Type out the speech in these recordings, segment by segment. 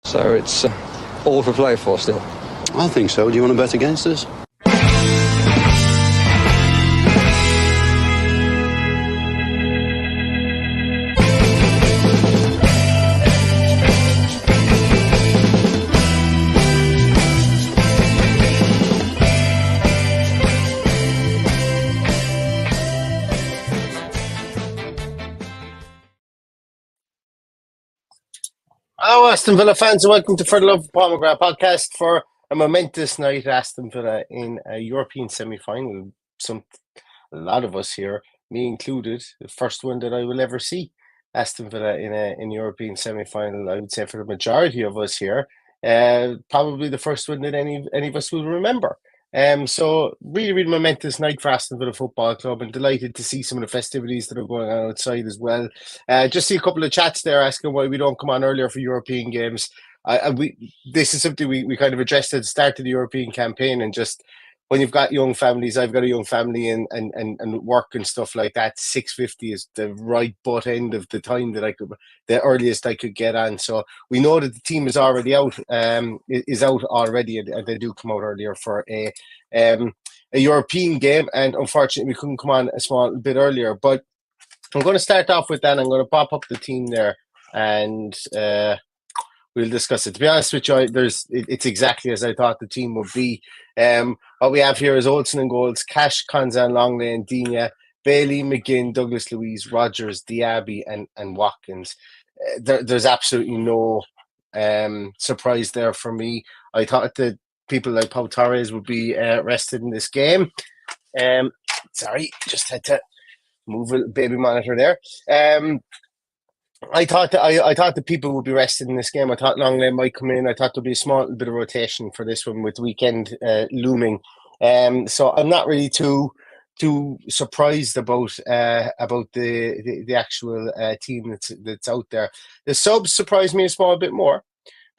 So it's all for play for still. I think so. Do you want to bet against us? Hello, Aston Villa fans, and welcome to For the Love of Pomegranate podcast for a momentous night at Aston Villa in a European semi-final. A lot of us here, me included, the first one that I will ever see Aston Villa in a European semi-final. I would say for the majority of us here, probably the first one that any of us will remember. So really momentous night for Aston Villa Football Club, and delighted to see some of the festivities that are going on outside as well. Just see a couple of chats there asking why we don't come on earlier for European games. This is something we kind of addressed at the start of the European campaign, and just when you've got young families, I've got a young family and work and stuff like that, 6:50 is the right butt end of the time that the earliest I could get on. So we know that the team is already out, is out already, and they do come out earlier for a European game. And unfortunately, we couldn't come on a small bit earlier. But I'm going to start off with that. I'm going to pop up the team there, and we'll discuss it. To be honest with you, it's exactly as I thought the team would be. What we have here is Olsen in goals, Cash, Konza, Longley, Digne, Bailey, McGinn, Douglas Luiz, Rogers, Diaby, and Watkins. There's absolutely no surprise there for me. I thought that people like Pau Torres would be rested in this game. Sorry, just had to move a baby monitor there. I thought that people would be rested in this game. I thought Longley might come in. I thought there'd be a small bit of rotation for this one with the weekend looming. So I'm not really too surprised about the actual team that's out there. The subs surprised me a small bit more,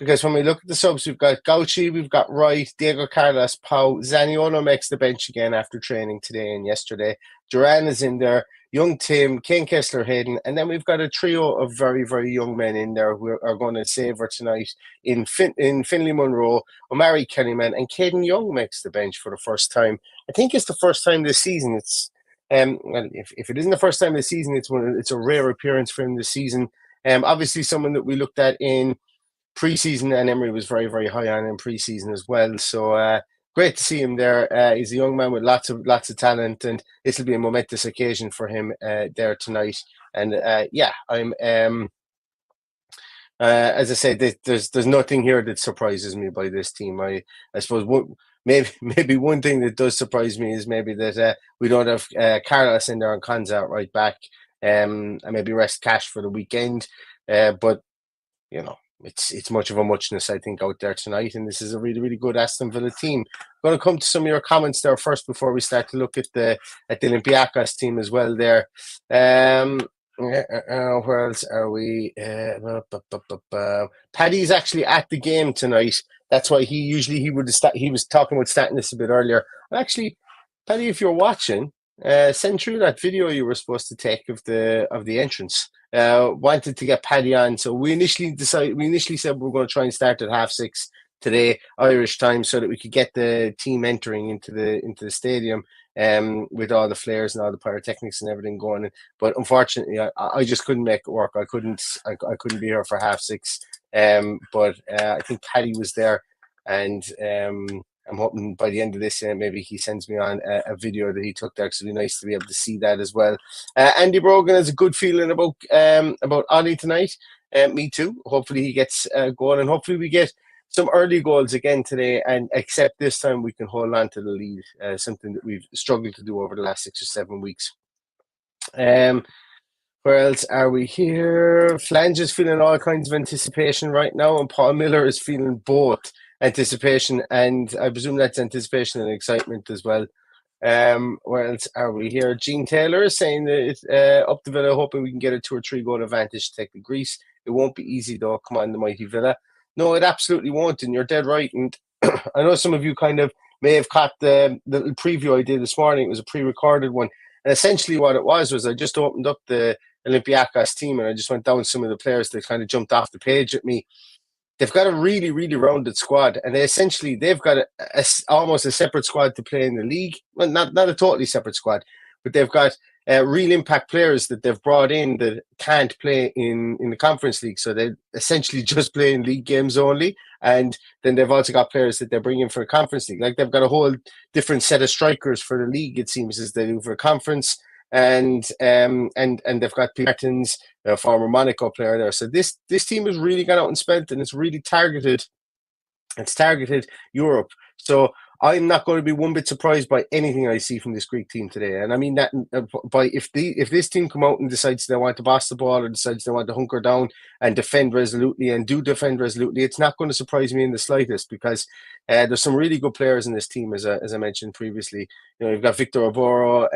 because when we look at the subs, we've got Gauchi, we've got Wright, Diego Carlos, Pau. Zaniolo makes the bench again after training today and yesterday. Duran is in there. Young Tim, Kane Kessler, Hayden, and then we've got a trio of very, very young men in there who are going to savour tonight in Finlay Munro, Omari Kennyman, and Caden Young makes the bench for the first time. I think it's the first time this season. It's well, if it isn't the first time this season, it's a rare appearance for him this season. Obviously, someone that we looked at in pre-season, and Emery was very, very high on in pre-season as well. So great to see him there. He's a young man with lots of talent, and this will be a momentous occasion for him there tonight. And I'm as I said, there's nothing here that surprises me by this team. I suppose maybe one thing that does surprise me is maybe that we don't have Carlos in there and Konza at right back, and maybe rest Cash for the weekend. But you know, it's much of a muchness, I think, out there tonight, and this is a really, really good Aston Villa team. I'm going to come to some of your comments there first before we start to look at the Olympiacos team as well there. Where else are we? Paddy's actually at the game tonight. That's why he was talking about starting this a bit earlier. Actually, Paddy, if you're watching, send through that video you were supposed to take of the entrance. Wanted to get Paddy on, so we initially said we're going to try and start at 6:30 today Irish time, so that we could get the team entering into the stadium with all the flares and all the pyrotechnics and everything going. But unfortunately, I just couldn't make it work. I couldn't be here for 6:30. But I think Paddy was there, and I'm hoping by the end of this, maybe he sends me on a video that he took there, because it'd be nice to be able to see that as well. Andy Brogan has a good feeling about Ollie tonight. Me too. Hopefully he gets going, and hopefully we get some early goals again today, and except this time we can hold on to the lead, something that we've struggled to do over the last 6 or 7 weeks. Where else are we here? Flange is feeling all kinds of anticipation right now, and Paul Miller is feeling both anticipation, and I presume that's anticipation and excitement as well. Where else are we here? Gene Taylor is saying that up to Villa, hoping we can get a 2 or 3 goal advantage to take the Greece. It won't be easy though. Come on, the mighty Villa. No, it absolutely won't, and you're dead right. And I know some of you kind of may have caught the little preview I did this morning. It was a pre-recorded one, and essentially what it was I just opened up the Olympiacos team, and I just went down some of the players that kind of jumped off the page at me. they've got a really, really rounded squad, and they've got almost a separate squad to play in the league. Well, not a totally separate squad, but they've got real impact players that they've brought in that can't play in the Conference League. So they essentially just play in league games only. And then they've also got players that they're bringing for the Conference League. Like they've got a whole different set of strikers for the league, it seems, as they do for a conference. And they've got Pete Martins, a former Monaco player there. So this team has really gone out and spent, and it's really targeted. It's targeted Europe. So I'm not going to be one bit surprised by anything I see from this Greek team today. And I mean that by if this team come out and decides they want to boss the ball or decides they want to hunker down and defend resolutely and do defend resolutely, it's not going to surprise me in the slightest, because there's some really good players in this team, as I mentioned previously. You know, you've got Victor Iborra.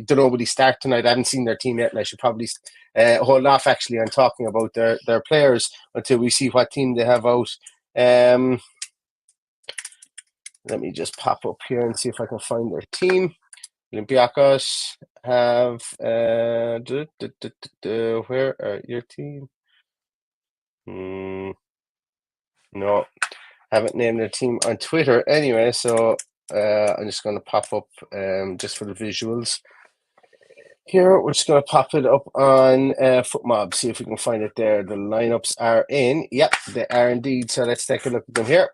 Don't know what he start tonight. I haven't seen their team yet, and I should probably hold off actually on talking about their players until we see what team they have out. Let me just pop up here and see if I can find their team. Olympiacos have where are your team? No, haven't named their team on Twitter anyway, so I'm just going to pop up just for the visuals. Here, we're just going to pop it up on FootMob, see if we can find it there. The lineups are in. Yep, they are indeed. So let's take a look at them here.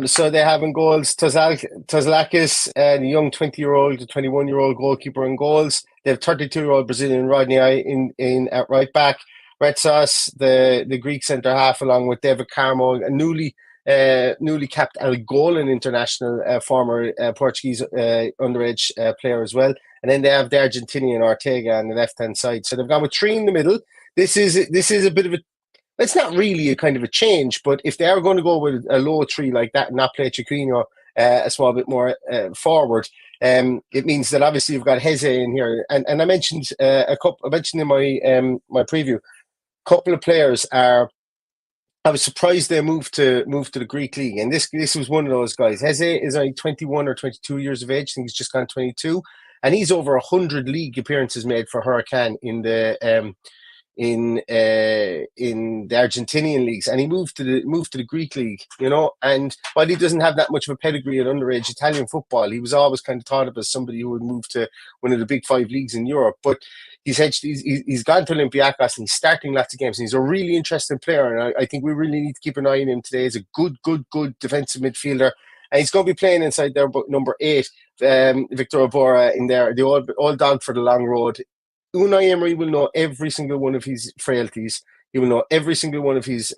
So they have in goals Tazlakis, the young 20-year-old to 21-year-old goalkeeper in goals. They have 32-year-old Brazilian Rodney in at right back. Retsos, the Greek centre half, along with David Carmo, a newly capped Angolan international, former Portuguese underage player as well. And then they have the Argentinian Ortega on the left-hand side. So they've gone with three in the middle. This is a bit of a, it's not really a kind of a change, but if they are going to go with a low three like that and not play Chiquinho a small bit more forward, it means that obviously you've got Heze in here. And I mentioned I mentioned in my preview, a couple of players are. I was surprised they moved to the Greek league, and this was one of those guys. Heze is only 21 or 22 years of age. I think he's just gone 22, and he's over 100 league appearances made for Huracan in the Argentinian leagues, and he moved to the Greek league, you know. And while he doesn't have that much of a pedigree at underage Italian football, he was always kind of thought of as somebody who would move to one of the big five leagues in Europe. But he's gone to Olympiacos and he's starting lots of games, and he's a really interesting player, and I think we really need to keep an eye on him today. He's a good defensive midfielder, and he's going to be playing inside their number 8, Victor Iborra, in there, the old dog for the long road. Unai Emery will know every single one of his frailties. He will know every single one of his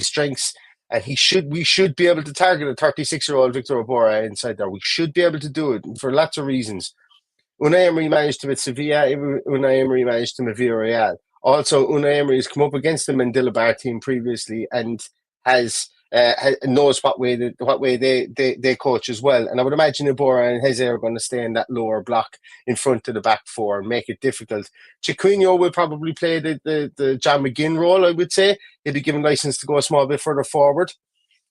strengths, and we should be able to target a 36-year-old Victor Iborra inside there. We should be able to do it for lots of reasons. Unai Emery managed him at Sevilla. Unai Emery managed him at Villarreal. Also, Unai Emery has come up against the Mendilibar team previously and knows what way they coach as well. And I would imagine Iborra and Heze are going to stay in that lower block in front of the back four and make it difficult. Chiquinho will probably play the John McGinn role, I would say. He'll be given license to go a small bit further forward.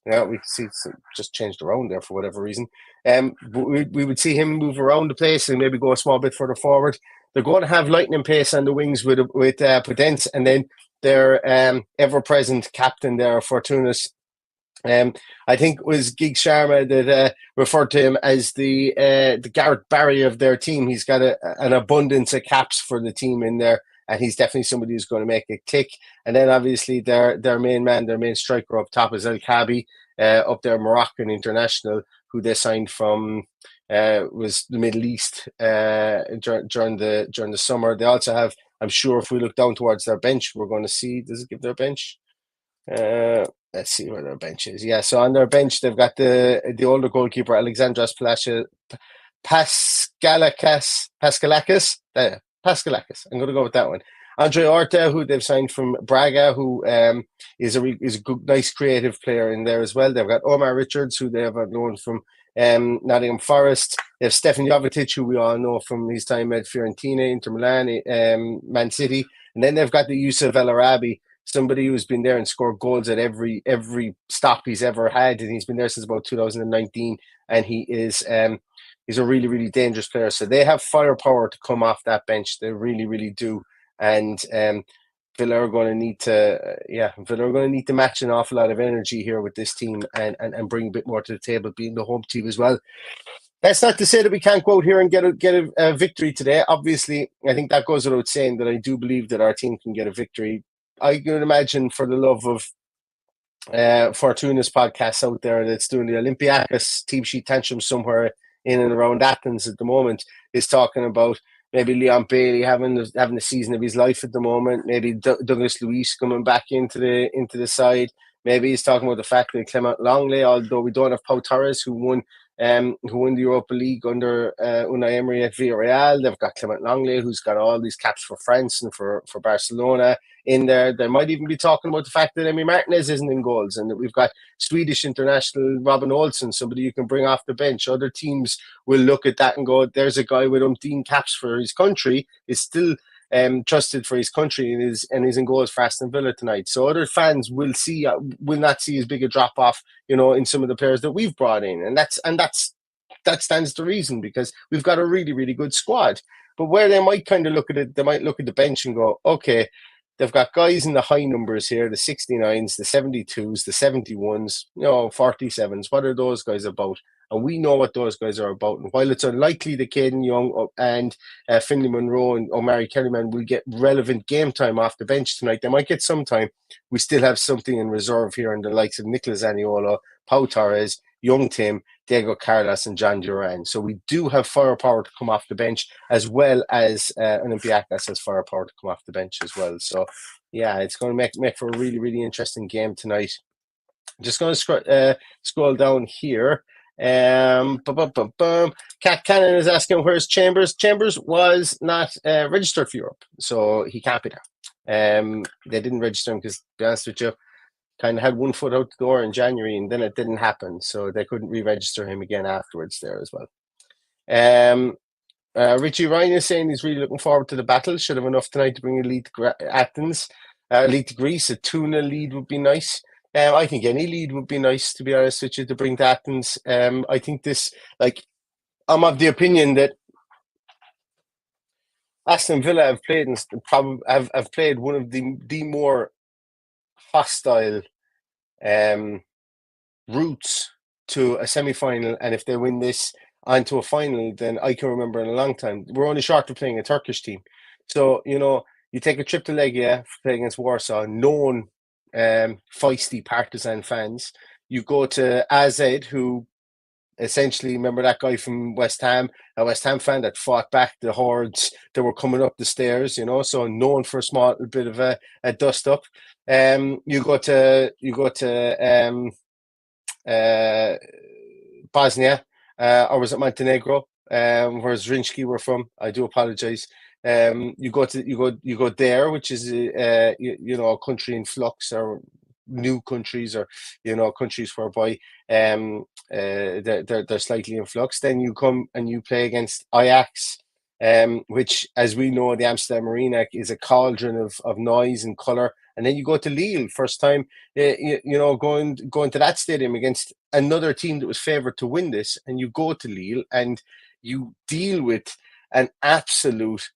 Yeah, we see it's just changed around there for whatever reason. We would see him move around the place and maybe go a small bit further forward. They're going to have lightning pace on the wings with Podence, and then their ever-present captain there, Fortounis. I think it was Gig Sharma that referred to him as the Gareth Barry of their team. He's got an abundance of caps for the team in there, and he's definitely somebody who's going to make it tick. And then obviously their main man, their main striker up top is El Kabi, up there, Moroccan international, who they signed from was the Middle East during the summer. They also have, I'm sure, if we look down towards their bench, we're going to see. Does it give their bench? Let's see where their bench is. Yeah, so on their bench they've got the older goalkeeper Alexandros Paskalakis. I'm going to go with that one. Andre Horta, who they've signed from Braga, who is a good, nice creative player in there as well. They've got Omar Richards, who they have known from Nottingham Forest. They have Stefan Jovetic, who we all know from his time at Fiorentina, Inter Milan, Man City. And then they've got the Yusuf El Arabi, somebody who's been there and scored goals at every stop he's ever had, and he's been there since about 2019, and he is he's a really, really dangerous player. So they have firepower to come off that bench. They really, really do. And Villa are going to need to, Villa are going to need to match an awful lot of energy here with this team and bring a bit more to the table, being the home team as well. That's not to say that we can't go out here and get a victory today. Obviously, I think that goes without saying that I do believe that our team can get a victory. I can imagine, for the love of Fortuna's podcast out there that's doing the Olympiacos team sheet tantrum somewhere in and around Athens at the moment, is talking about maybe Leon Bailey having the season of his life at the moment. Maybe Douglas Luiz coming back into the side. Maybe he's talking about the fact that Clement Longley, although we don't have Pau Torres, who won the Europa League under Unai Emery at Villarreal. They've got Clement Longley, who's got all these caps for France and for Barcelona in there. They might even be talking about the fact that Emi Martinez isn't in goals, and that we've got Swedish international Robin Olsen, somebody you can bring off the bench. Other teams will look at that and go, there's a guy with umpteen caps for his country, is still trusted for his country, and is in goals for Aston Villa tonight. So other fans will not see as big a drop off, in some of the players that we've brought in, and that stands to reason, because we've got a really, really good squad. But where they might kind of look at it, they might look at the bench and go, okay, they've got guys in the high numbers here, the 69s, the 72s, the 71s, 47s. What are those guys about? And we know what those guys are about. And while it's unlikely that Caden Young and Finlay Monroe and Omari Kellyman will get relevant game time off the bench tonight, they might get some time. We still have something in reserve here in the likes of Nicolas Zaniolo, Pau Torres, Young Tim, Diego Carlos, and John Duran. So we do have firepower to come off the bench, as well as Olympiacos has firepower to come off the bench as well. So, yeah, it's going to make for a really, really interesting game tonight. Just going to scroll down here. Cat Cannon is asking, where's Chambers? Chambers was not registered for Europe, so he can't be there. They didn't register him because, to be honest with you, kind of had one foot out the door in January, and then it didn't happen, so they couldn't re-register him again afterwards there as well. Richie Ryan is saying he's really looking forward to the battle. Should have enough tonight to bring a lead to Athens, lead to Greece. A 2-0 lead would be nice. I think any lead would be nice, to be honest with you, to bring to Athens. I think I'm of the opinion that Aston Villa have played have played one of the more hostile routes to a semi-final, and if they win this onto a final, then I can remember in a long time. We're only short of playing a Turkish team. So, you take a trip to Legia, play against Warsaw, known feisty partisan fans. You go to AZ, who essentially, remember that guy from West Ham, a West Ham fan that fought back the hordes that were coming up the stairs, so known for a small bit of a dust up. You go to Bosnia, or was it Montenegro, where Zrinjski were from? I do apologize. You go there, which is a country in flux, or new countries, or countries whereby they're slightly in flux. Then you come and you play against Ajax, which, as we know, the Amsterdam Arena is a cauldron of noise and color. And then you go to Lille, first time, going to that stadium against another team that was favored to win this, and you go to Lille and you deal with an absolute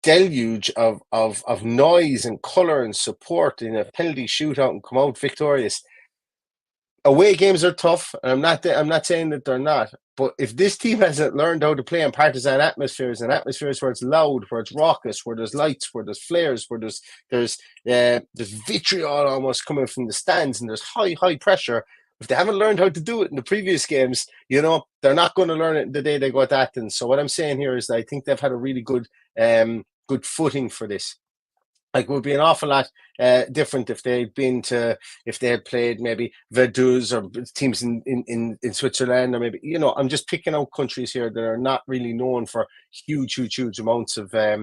deluge of noise and color and support in a penalty shootout and come out victorious. Away games are tough, and I'm not saying that they're not. But if this team hasn't learned how to play in partisan atmospheres, and atmospheres where it's loud, where it's raucous, where there's lights, where there's flares, where there's vitriol almost coming from the stands, and there's high pressure. If they haven't learned how to do it in the previous games, they're not going to learn it the day they go to Athens. So what I'm saying here is that I think they've had a really good footing for this. It would be an awful lot different if they had played maybe Vaduz or teams in Switzerland, or maybe, I'm just picking out countries here that are not really known for huge amounts of I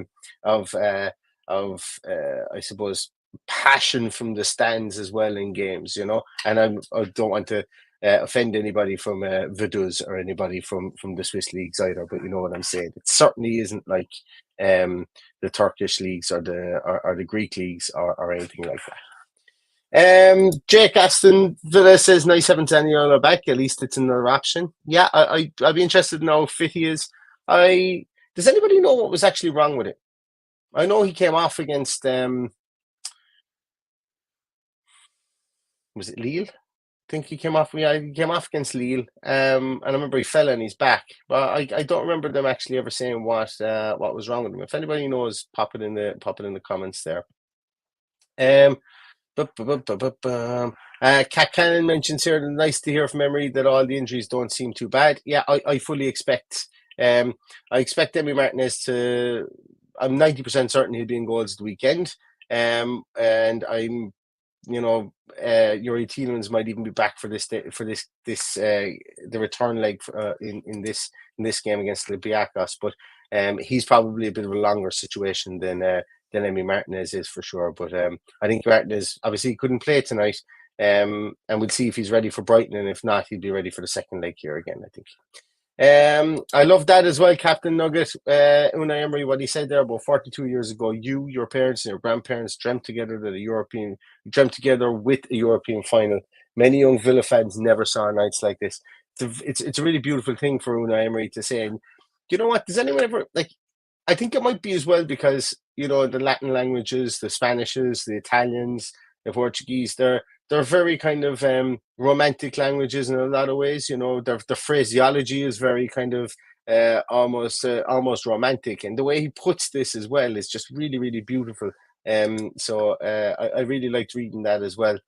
suppose passion from the stands as well in games, and I don't want to offend anybody from Vaduz or anybody from the Swiss leagues either, but you know what I'm saying. It certainly isn't like the Turkish leagues or the Greek leagues or anything like that. Jake Aston Villa says, nice having Zaniolo back. At least it's another option. Yeah, I'd be interested to know how fit he is. Does anybody know what was actually wrong with it? I know he came off against was it Lille? I think he came off. Yeah, he came off against Lille. And I remember he fell on his back, but I don't remember them actually ever saying what was wrong with him. If anybody knows, pop it in the comments there. Cat Cannon mentions here, nice to hear from Emery that all the injuries don't seem too bad. Yeah, I fully expect. I expect Emi Martinez to. I'm 90% certain he'll be in goals the weekend. And I'm, Yuri Tielemans might even be back for the return leg in this game against Olympiacos. But he's probably a bit of a longer situation than Emi Martinez is for sure. But I think Martinez obviously couldn't play tonight. And we'll see if he's ready for Brighton, and if not, he'll be ready for the second leg here again, I think. I love that as well, Captain Nugget. Unai Emery, what he said there about 42 years ago, your parents and your grandparents dreamt together with a European final. Many young Villa fans never saw nights like this. It's a really beautiful thing for Unai Emery to say. And you know what? Does anyone ever I think it might be as well because the Latin languages, the Spanishes, the Italians, the Portuguese, they're very kind of romantic languages in a lot of ways. The phraseology is very kind of almost romantic, and the way he puts this as well is just really, really beautiful. So I really liked reading that as well.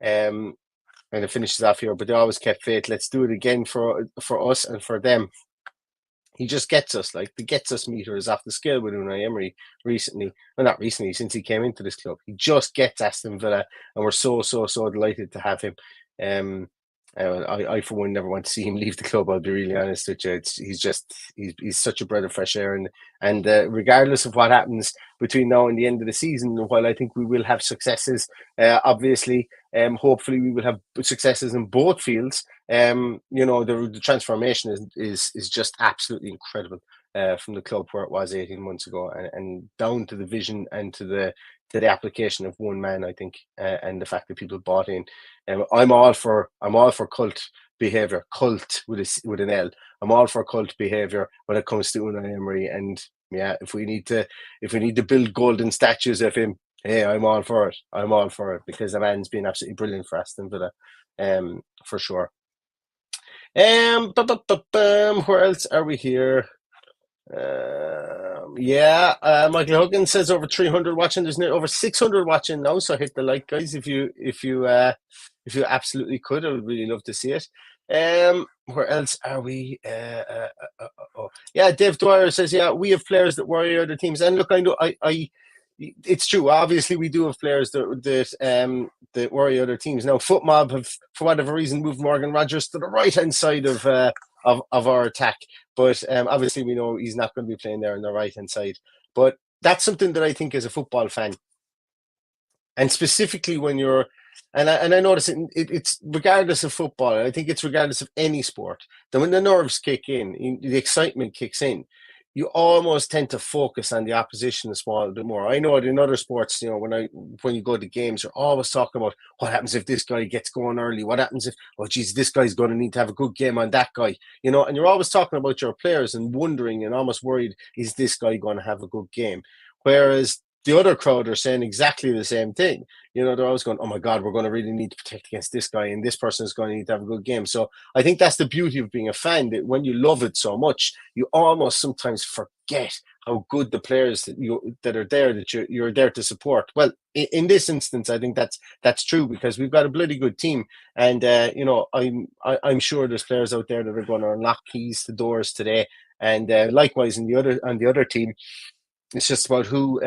And it finishes off here, but they always kept faith. Let's do it again for us and for them. He just gets us, like the gets us meter is off the scale with Unai Emery recently. Well, not recently, since he came into this club. He just gets Aston Villa, and we're so delighted to have him. I for one never want to see him leave the club. I'll be really honest with you. He's such a breath of fresh air, and regardless of what happens between now and the end of the season, while I think we will have successes, obviously, hopefully we will have successes in both fields. The transformation is just absolutely incredible from the club where it was 18 months ago, and down to the vision and to the application of one man, I think, and the fact that people bought in. I'm all for cult behavior, cult with an L. I'm all for cult behavior when it comes to Unai Emery, and yeah, if we need to build golden statues of him, hey, I'm all for it. I'm all for it because the man's been absolutely brilliant for Aston Villa, for sure. Where else are we here? Michael Huggins says over 300 watching. There's over 600 watching now, so hit the like, guys, if you absolutely could. I would really love to see it. Where else are we? Dave Dwyer says, we have players that worry other teams. And look, I know it's true. Obviously, we do have players that worry other teams. Now, FootMob have, for whatever reason, moved Morgan Rogers to the right-hand side of our attack. But obviously, we know he's not going to be playing there on the right-hand side. But that's something that I think as a football fan, and specifically when you're, and I notice it's regardless of football, I think it's regardless of any sport, that when the nerves kick in, the excitement kicks in, you almost tend to focus on the opposition a small bit more. I know it in other sports, when you go to games, you're always talking about what happens if this guy gets going early. What happens if, this guy's going to need to have a good game on that guy, and you're always talking about your players and wondering and almost worried, is this guy going to have a good game? Whereas the other crowd are saying exactly the same thing. They're always going, oh my God, we're going to really need to protect against this guy, and this person is going to need to have a good game. So I think that's the beauty of being a fan, that when you love it so much, you almost sometimes forget how good the players that are there, that you're there to support. Well, in this instance, I think that's true, because we've got a bloody good team, and I'm sure there's players out there that are going to unlock keys to doors today, and likewise on the other team, it's just about who.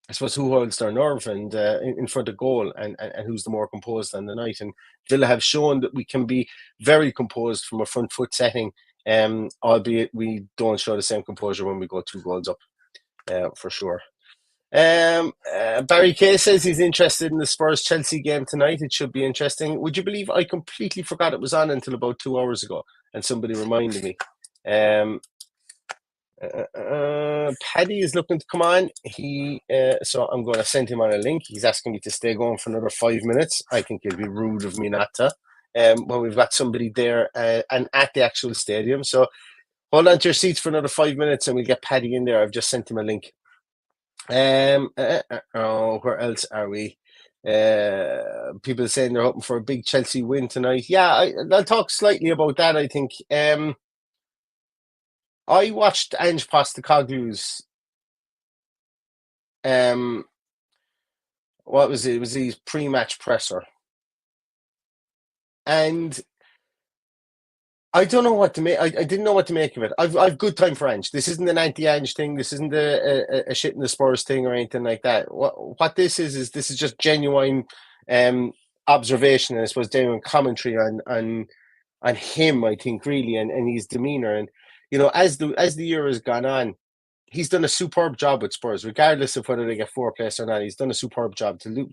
I suppose who holds their nerve and in front of goal, and who's the more composed on the night. And Villa have shown that we can be very composed from a front foot setting, albeit we don't show the same composure when we go 2 goals up, for sure. Barry Kay says he's interested in the Spurs-Chelsea game tonight. It should be interesting. Would you believe I completely forgot it was on until about 2 hours ago, and somebody reminded me. Paddy is looking to come on. So I'm going to send him on a link. He's asking me to stay going for another 5 minutes. I think it'd be rude of me not to. When we've got somebody there and at the actual stadium. So hold on to your seats for another 5 minutes, and we'll get Paddy in there. I've just sent him a link. Where else are we? People saying they're hoping for a big Chelsea win tonight. Yeah, I'll talk slightly about that. I think I watched Ange Postecoglou's what was it? It was his pre-match presser, and I don't know what to make. I didn't know what to make of it. I've good time for Ange. This isn't an anti-Ange thing. This isn't a shit in the Spurs thing or anything like that. What this is this is just genuine observation and I suppose genuine commentary on him. I think really and his demeanor and as the year has gone on, he's done a superb job with Spurs, regardless of whether they get fourth place or not. He's done a superb job to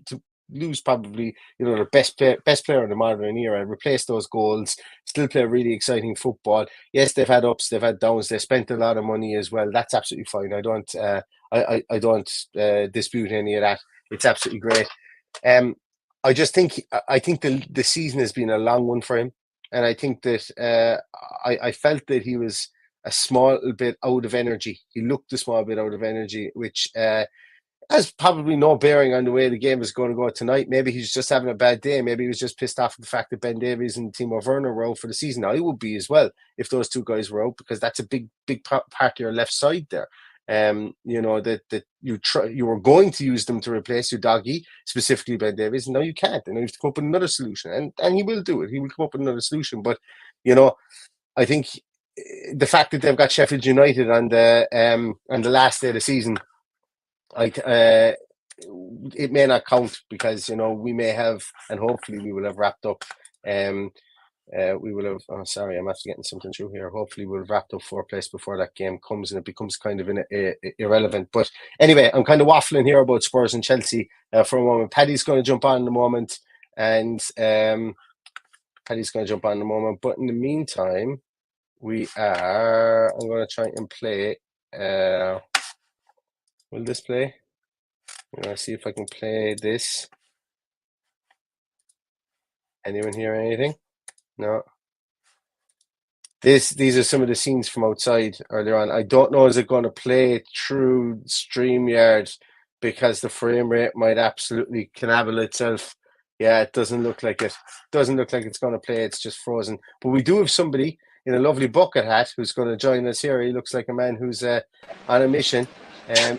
lose probably the best player in the modern era, replace those goals, still play really exciting football. Yes, they've had ups, they've had downs, they spent a lot of money as well. That's absolutely fine. I don't I don't dispute any of that. It's absolutely great. I just think the season has been a long one for him, and I think that I felt that he was a small bit out of energy. He looked a small bit out of energy, which has probably no bearing on the way the game is going to go tonight. Maybe he's just having a bad day. Maybe he was just pissed off at the fact that Ben Davies and Timo Werner were out for the season. I would be as well if those two guys were out, because that's a big part of your left side there. That you were going to use them to replace your doggy, specifically Ben Davies, and now you can't. And you have to come up with another solution, and he will do it. He will come up with another solution. But I think the fact that they've got Sheffield United on the last day of the season, it may not count because we may have, and hopefully we will have wrapped up. We will have. Oh, sorry, I'm after getting something through here. Hopefully, we'll have wrapped up fourth place before that game comes, and it becomes kind of irrelevant. But anyway, I'm kind of waffling here about Spurs and Chelsea for a moment. Paddy's going to jump on in a moment, and But in the meantime, I'm going to try and play. Will this play? I'm going to see if I can play this. Anyone hear anything? No. These are some of the scenes from outside earlier on. I don't know, is it going to play through Streamyard because the frame rate might absolutely cannibal itself. Yeah, it doesn't look like it. Doesn't look like it's going to play. It's just frozen. But we do have somebody in a lovely bucket hat who's going to join us here. He looks like a man who's on a mission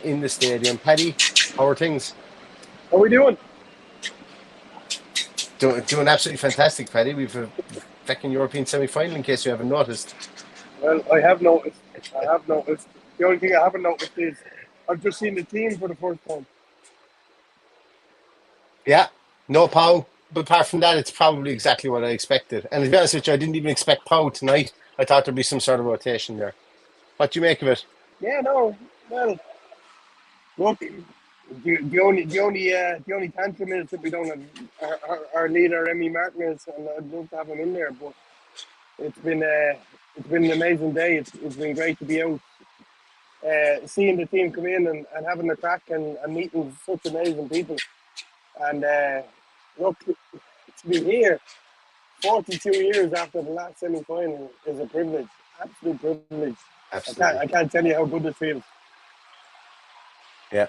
in the stadium. Paddy, how are things? How are we doing? Doing absolutely fantastic, Paddy. We've a second European semi-final, in case you haven't noticed. Well, I have noticed. The only thing I haven't noticed is I've just seen the team for the first time. Yeah, no Pau. But apart from that, it's probably exactly what I expected. And to be honest with you, I didn't even expect Pau tonight. I thought there'd be some sort of rotation there. What do you make of it? Yeah, no. Well, look, the only tantrum is that we don't have our leader Remy Martinez, and I'd love to have him in there. But it's been an amazing day. It's been great to be out, seeing the team come in and having a crack and meeting such amazing people. And look, to be here 42 years after the last semi-final is a privilege, absolute privilege. Absolutely. I can't tell you how good it feels. Yeah.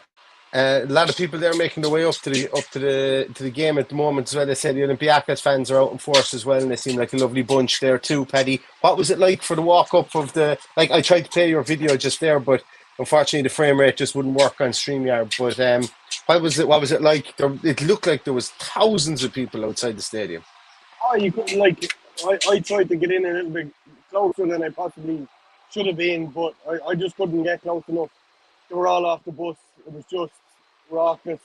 A lot of people there making their way up to the game at the moment as well. They say the Olympiacos fans are out in force as well, and they seem like a lovely bunch there too. Paddy, what was it like for the walk up of the? Like, I tried to play your video just there, but unfortunately the frame rate just wouldn't work on StreamYard. But what was it like? It looked like there was thousands of people outside the stadium. Oh, you couldn't I tried to get in a little bit closer than I possibly should have been, but I just couldn't get close enough. They were all off the bus. It was just raucous.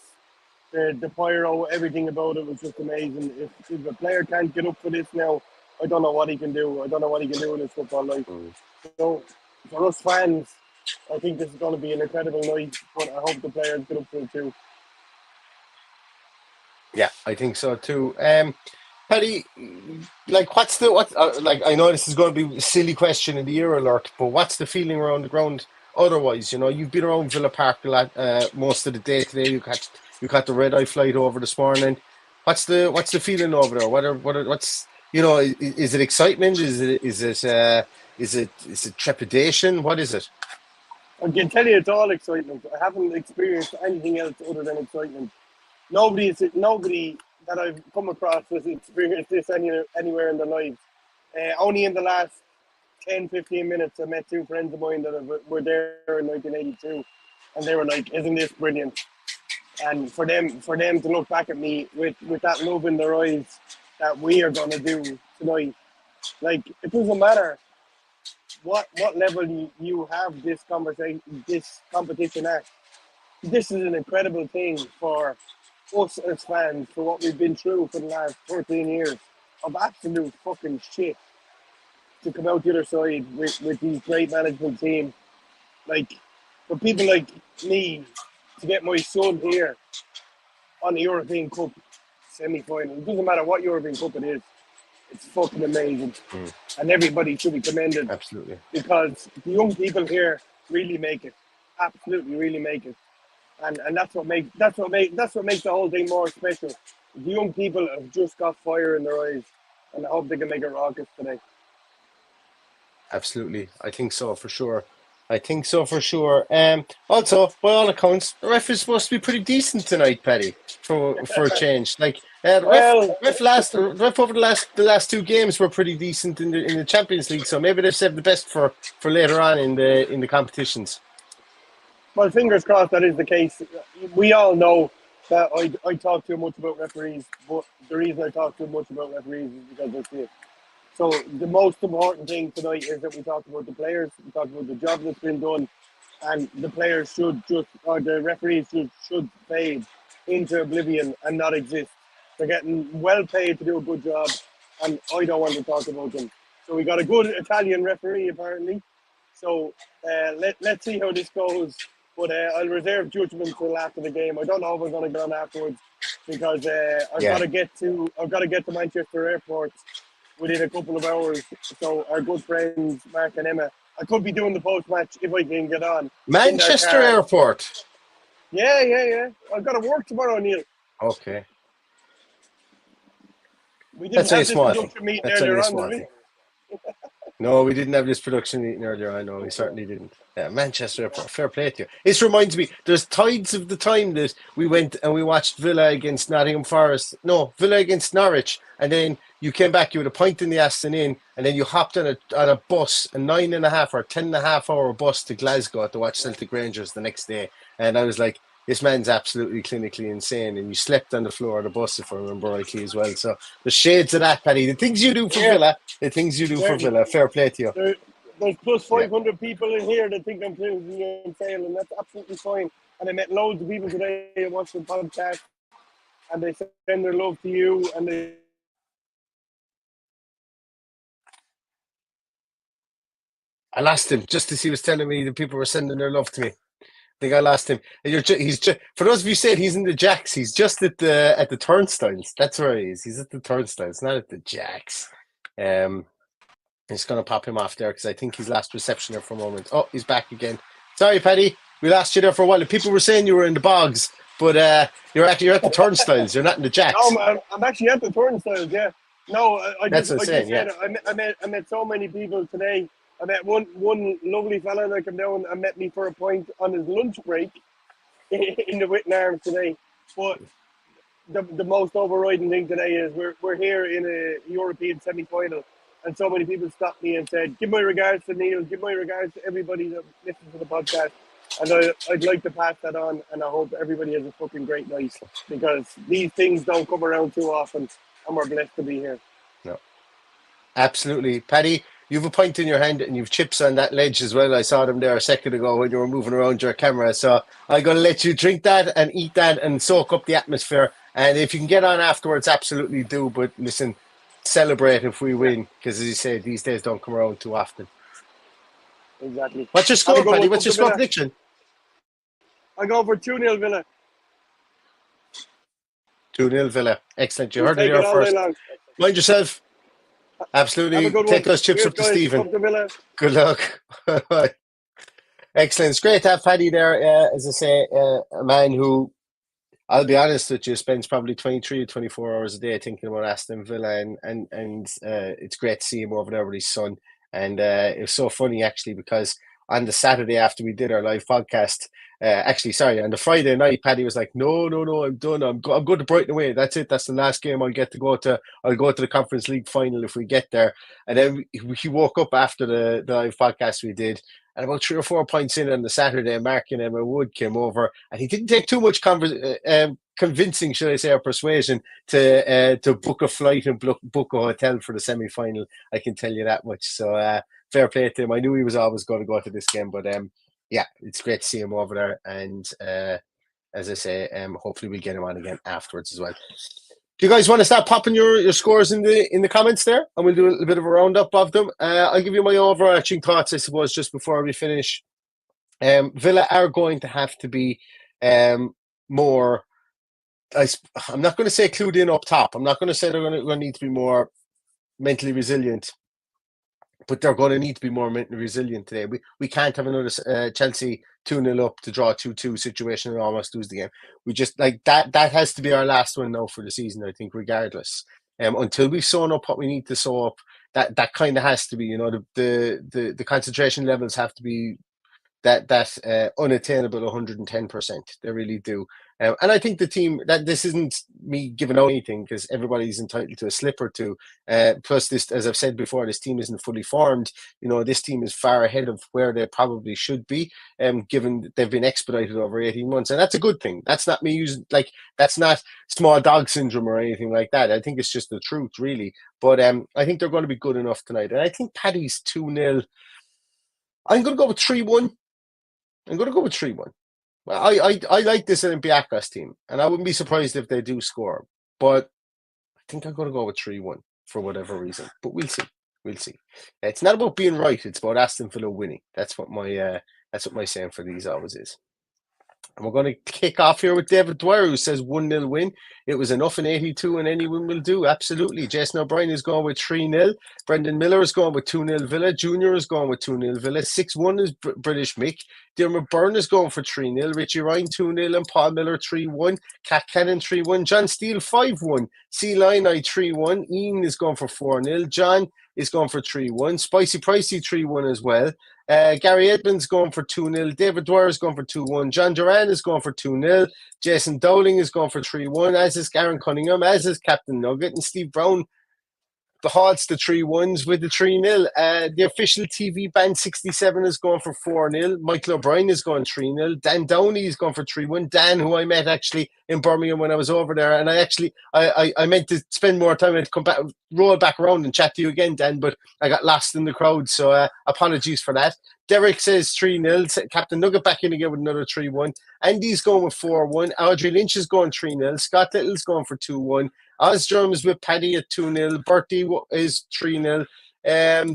The pyro, everything about it was just amazing. If a player can't get up for this now, I don't know what he can do. I don't know what he can do in his football life. So for us fans, I think this is going to be an incredible night, but I hope the players get up for it too. Yeah, I think so too. Paddy, like, I know this is going to be a silly question in the year alert, but what's the feeling around the ground? Otherwise, you've been around Villa Park a lot most of the day today. You got the red eye flight over this morning. What's the feeling over there? What's is it excitement? Is it trepidation? What is it? I can tell you it's all excitement. I haven't experienced anything else other than excitement. Nobody that I've come across has experienced this anywhere in their lives. Only in the last 10, 15 minutes, I met two friends of mine that were there in 1982, and they were like, "Isn't this brilliant?" And for them to look back at me with that love in their eyes that we are going to do tonight, like it doesn't matter what level you have this competition at. This is an incredible thing for us as fans, for what we've been through for the last 13 years of absolute fucking shit, to come out the other side with these great management team. Like, for people like me to get my son here on the European Cup semi-final, it doesn't matter what European Cup it is, it's fucking amazing. And everybody should be commended. Absolutely. Because the young people here really make it. Absolutely really make it. And that's what makes the whole thing more special. The young people have just got fire in their eyes, and I hope they can make it raucous today. Absolutely. I think so for sure. Also, by all accounts, the ref is supposed to be pretty decent tonight, Paddy, for a change. Like the ref over the last two games were pretty decent in the Champions League, so maybe they've saved the best for later on in the competitions. Well, fingers crossed that is the case. We all know that I talk too much about referees, but the reason I talk too much about referees is because I see it. So the most important thing tonight is that we talk about the players, we talk about the job that's been done, and the players the referees should fade into oblivion and not exist. They're getting well paid to do a good job, and I don't want to talk about them. So we got a good Italian referee apparently. So let's see how this goes. But I'll reserve judgment till after the game. I don't know if I'm going to get on afterwards because I've got to get to Manchester Airport within a couple of hours. So our good friends Mark and Emma, I could be doing the post match if I can get on. Manchester Airport. Yeah. I've got to work tomorrow, Neil. Okay. We didn't have this production meeting earlier on, did we? No, we didn't have this production meeting earlier. I know we certainly didn't. Manchester Airport, fair play to you. This reminds me, there's tides of the time that we went and we watched Villa against Villa against Norwich, and then you came back, you had a pint in the Aston Inn, and then you hopped on a bus, a 9.5 or 10.5 hour bus to Glasgow to watch Celtic Rangers the next day. And I was like, this man's absolutely clinically insane. And you slept on the floor of the bus, if I remember rightly, as well. So the shades of that, Paddy. The things you do for Villa, fair play to you. There's plus 500 people in here that think I'm clinically insane, and that's absolutely fine. And I met loads of people today who watch the podcast, and they send their love to you, and they... I lost him just as he was telling me that people were sending their love to me. I think I lost him. He's just, for those of you saying he's in the Jacks, he's just at the turnstiles. That's where he is. He's at the turnstiles, not at the Jacks. I'm just going to pop him off there because I think he's lost reception there for a moment. Oh, he's back again. Sorry, Paddy. We lost you there for a while. People were saying you were in the bogs, but you're at the turnstiles. You're not in the Jacks. No, I'm actually at the turnstiles, yeah. No, that's what I'm saying, yeah. I met so many people today. I met one lovely fella that came down and met me for a pint on his lunch break in the Witten Arms today. But the most overriding thing today is we're here in a European semi-final, and so many people stopped me and said, give my regards to Neil, give my regards to everybody that listens to the podcast. And I'd like to pass that on, and I hope everybody has a fucking great night, because these things don't come around too often, and we're blessed to be here. No, absolutely. Paddy, you have a pint in your hand and you've chips on that ledge as well. I saw them there a second ago when you were moving around your camera. So I'm going to let you drink that and eat that and soak up the atmosphere. And if you can get on afterwards, absolutely do. But listen, celebrate if we win, because as you say, these days don't come around too often. Exactly. What's your score, Paddy? What's your score prediction? I go for 2-0 Villa. 2-0 Villa. Excellent. You heard it here first. Mind yourself. Absolutely. Take those chips up to Stephen. Good luck. Excellent. It's great to have Paddy there. As I say, a man who, I'll be honest with you, spends probably 23 to 24 hours a day thinking about Aston Villa, and it's great to see him over there with his son. And it was so funny, actually, because on the Saturday after we did our live podcast. Actually, sorry, on the Friday night, Paddy was like, "No, I'm done. I'm going to Brighton away. That's it. That's the last game I'll get to go to. I'll go to the Conference League final if we get there." And then he woke up after the live podcast we did, and about 3 or 4 points in on the Saturday, Mark and Emma Wood came over, and he didn't take too much convincing, should I say, or persuasion to book a flight and book a hotel for the semi-final. I can tell you that much. So fair play to him. I knew he was always going to go to this game, but yeah, it's great to see him over there. And as I say, hopefully we get him on again afterwards as well. Do you guys want to start popping your scores in the comments there? And we'll do a little bit of a roundup of them. I'll give you my overarching thoughts, I suppose, just before we finish. Villa are going to have to be more... I'm not going to say clued in up top. I'm not going to say they're going to need to be more mentally resilient, but they're going to need to be more mentally resilient today. We can't have another Chelsea 2-0 up to draw 2-2 situation and almost lose the game. We just like that has to be our last one now for the season, I think, regardless. Until we've sewn up what we need to sew up, that kind of has to be, the concentration levels have to be that unattainable 110%. They really do. And I think the team, that this isn't me giving out anything because everybody's entitled to a slip or two. Plus, this, as I've said before, this team isn't fully formed. This team is far ahead of where they probably should be, given that they've been expedited over 18 months. And that's a good thing. That's not me using, that's not small dog syndrome or anything like that. I think it's just the truth, really. But I think they're going to be good enough tonight. And I think Paddy's 2-0. I'm going to go with 3-1. I'm going to go with 3-1. I like this Olympiacos team, and I wouldn't be surprised if they do score. But I think I'm going to go with 3-1 for whatever reason. But we'll see. We'll see. It's not about being right. It's about Aston Villa winning. That's what my saying for these always is. And we're going to kick off here with David Dwyer, who says 1-0 win. It was enough in 82 and any win will do. Absolutely. Jason O'Brien is going with 3-0. Brendan Miller is going with 2-0 Villa. Junior is going with 2-0 Villa. 6-1 is British Mick. Dermot Byrne is going for 3-0. Richie Ryan 2-0 and Paul Miller 3-1. Cat Cannon 3-1. John Steele 5-1. C Line I 3-1. Ian is going for 4-0. John is going for 3-1. Spicy Pricey 3-1 as well. Gary Edmonds going for 2-0. David Dwyer is going for 2-1. John Duran is going for 2-0. Jason Dowling is going for 3-1, as is Garen Cunningham, as is Captain Nugget, and Steve Brown halts the 3-1s with the 3-0. The official TV band 67 is going for 4-0. Michael O'Brien is going 3-0. Dan Downey is going for 3-1. Dan, who I met actually in Birmingham when I was over there, and I meant to spend more time and come back, roll back around and chat to you again, Dan, but I got lost in the crowd, so apologies for that. Derek says 3-0. Captain Nugget back in again with another 3-1. Andy's going with 4-1. Audrey Lynch is going 3-0. Scott Little's going for 2-1. Osgerm is with Paddy at 2-0. Bertie is 3-0.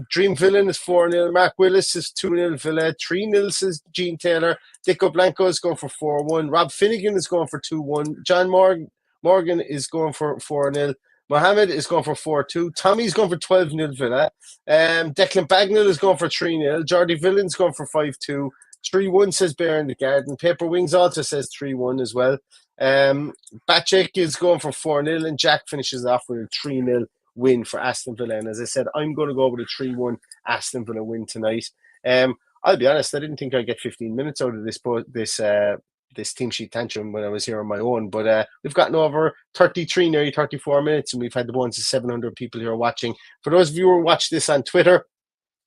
Dream Villain is 4-0. Mark Willis is 2-0 Villa. 3-0 says Gene Taylor. Dico Blanco is going for 4-1. Rob Finnegan is going for 2-1. John Morgan is going for 4-0. Mohammed is going for 4-2. Tommy's going for 12-0 Villa. Declan Bagnall is going for 3-0. Jordy Villain's going for 5-2. 3-1 says Bear in the Garden. Paper Wings also says 3-1 as well. Bacek is going for 4-0, and Jack finishes off with a 3-0 win for Aston Villa. And as I said, I'm going to go with a 3-1 Aston Villa win tonight. I'll be honest, I didn't think I'd get 15 minutes out of this team sheet tantrum when I was here on my own, but we've gotten over 33, nearly 34 minutes, and we've had the ones of 700 people here watching. For those of you who watch this on Twitter,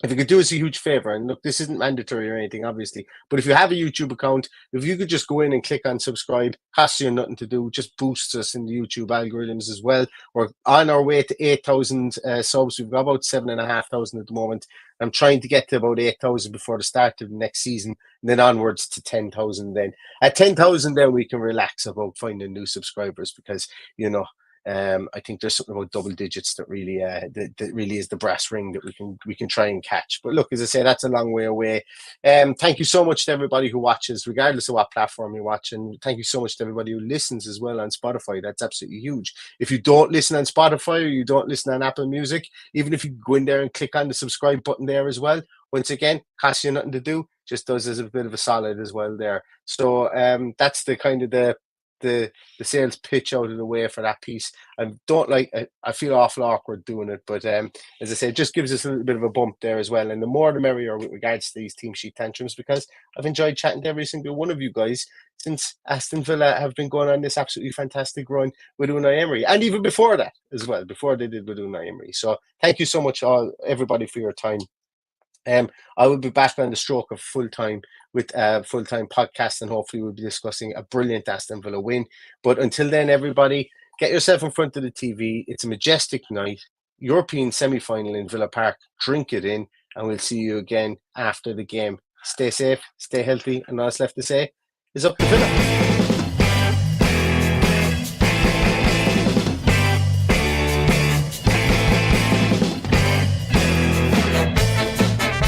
if you could do us a huge favor, and look, this isn't mandatory or anything, obviously, but if you have a YouTube account, if you could just go in and click on subscribe, costs you nothing to do, just boosts us in the YouTube algorithms as well. We're on our way to 8,000 subs. We've got about 7,500 at the moment. I'm trying to get to about 8,000 before the start of the next season, and then onwards to 10,000 then. At 10,000 then we can relax about finding new subscribers because, I think there's something about double digits that really that really is the brass ring that we can try and catch. But look, as I say, that's a long way away. Thank you so much to everybody who watches, regardless of what platform you watch, and thank you so much to everybody who listens as well on Spotify. That's absolutely huge. If you don't listen on Spotify or you don't listen on Apple Music, even if you go in there and click on the subscribe button there as well, once again, costs you nothing to do, just does us a bit of a solid as well there. So that's the kind of the the sales pitch out of the way for that piece. I don't like. I feel awful awkward doing it, but as I say, it just gives us a little bit of a bump there as well. And the more the merrier with regards to these team sheet tantrums, because I've enjoyed chatting to every single one of you guys since Aston Villa have been going on this absolutely fantastic run with Unai Emery, and even before that as well, before they did with Unai Emery. So thank you so much, everybody, for your time. I will be back on the stroke of full-time with a full-time podcast, and hopefully we'll be discussing a brilliant Aston Villa win. But until then, everybody, get yourself in front of the TV. It's a majestic night, European semi-final in Villa Park. Drink it in, and we'll see you again after the game. Stay safe, stay healthy, and all that's left to say is up to Villa.